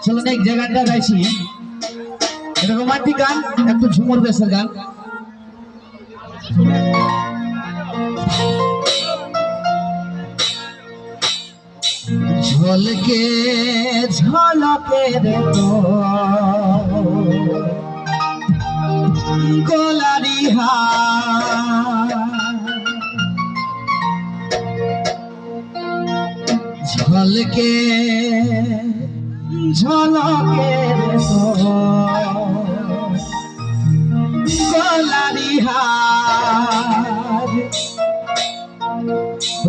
চলেন এক যে গানটা গাইছি, এটা রোমান্টিক গান, একটু ঝুমুর বেসের গান। ঝলকে ঝলকে রে গোলারি ঝলকে ঝলকে রে গোলারি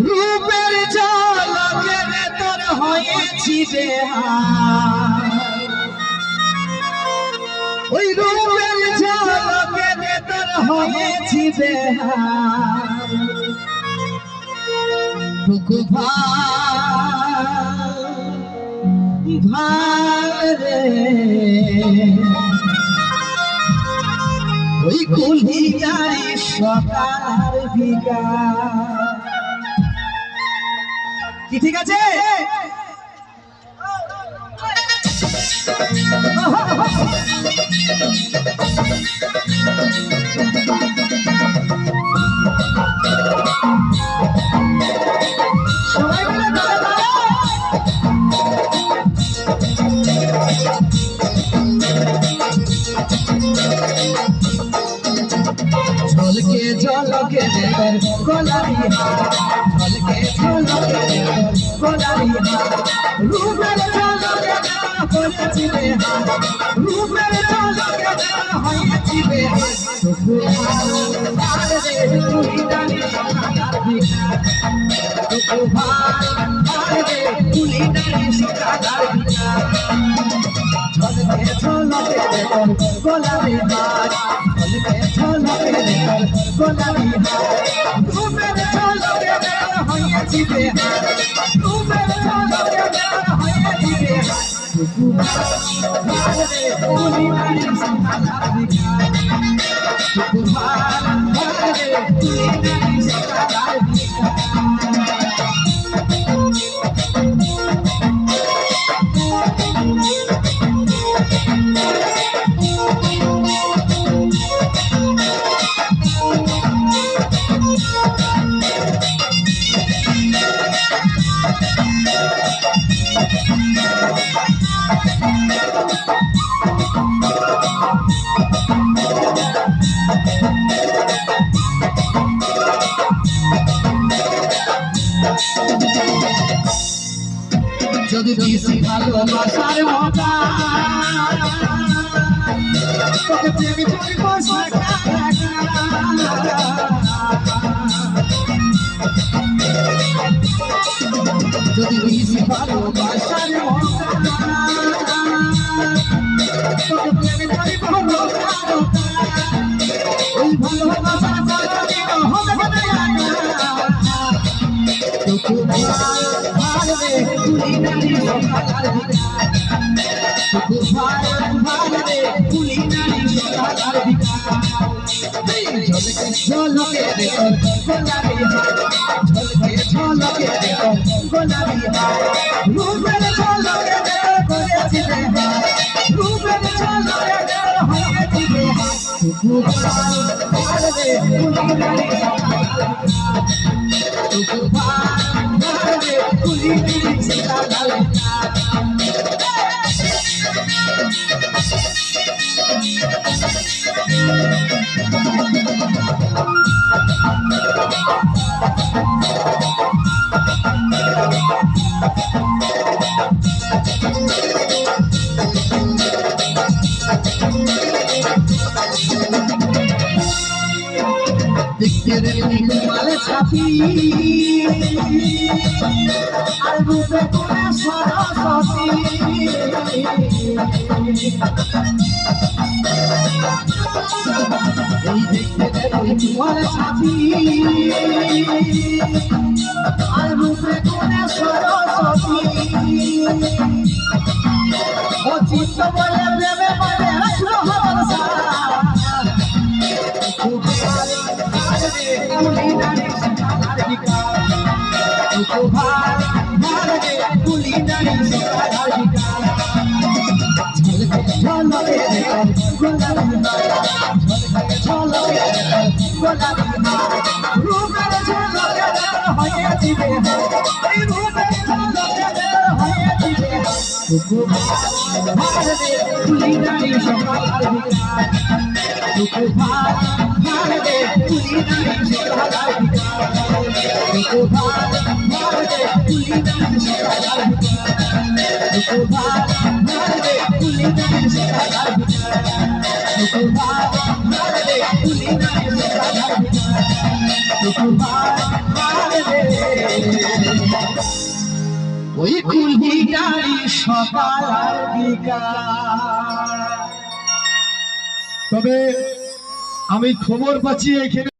রূপের ঝলকে রে তোর হয়েছি বেহার, ওই রূপের ঝলকে রে তোর হয়েছি বেহার। টুকু ভারে ওই কুলি গাড়ি সকাল বিকাল। কি ঠিক আছে? সবাই মিলে ঝলকে ঝলকে তোর গোলারি ঝলকে ঝলকে তোর গোলারি রূপের ঝলকে হয়েছি বেহার, রূপের ঝলকে হয়েছি বেহার। টুকু ভারে তুই জানি সকাল বিকাল, টুকু ভারে তুই জানি সকাল বিকাল। ঝলকে ঝলকে তোর গোলারি ঝলকে ঝলকে তোর গোলারি রূপের ঝলকে হয়েছি বেহার, রূপের ঝলকে হয়েছি বেহার। টুকু ভারে তুই জানি সকাল বিকাল, টুকু ভারে তুই জানি সকাল বিকাল। যদি বেশি ভালোবাসার মজা তোকে প্রেমী করিব যদি বেশি ভালোবাসার মজা তোকে প্রেমী করিব ওই ভালোবাসার হবে টুকু ভারে তুই জানি সকাল বিকাল, টুকু ভারে তুই জানি সকাল বিকাল। ঝলকে ঝলকে রে তোর গোলারি ঝলকে ঝলকে রে তোর গোলারি রূপের ঝলকে রে করেছি বেহার, রূপের ঝলকে রে হয়েছি বেহার। টুকু ভারে তুই জানি সকাল বিকাল, টুকু ভারে তুই জানি সকাল বিকাল। দেখতে রে মালে ছাপি আর রূপে কোনে সরস্বতী, এই দেখতে রে মালে ছাপি আর রূপে কোনে সরস্বতী। ও চিত্ত বলে প্রেমে বলে আসলো ভরসা, তুলি জানি সকাল বিকাল, টুকু ভারে তুলি জানি সকাল বিকাল। গোলাপি ঝলকে ঝলকে গোলাপি রূপের ঝলকে হয়ে দিবে এই রূপের ঝলকে হয়ে দিবে টুকু ভারে তুলি নারী সকাল টুকু ভারে তুলি নারী সকাল টুকু ভারে তুলি নারী সকাল টুকু ভারে তুলি নারী সকাল টুকু ভারে তুলি নারী সকাল টুকু ভারে ওই কুলি নারী সকাল বিকাল। তবে আমি খবর পাচ্ছি এখানে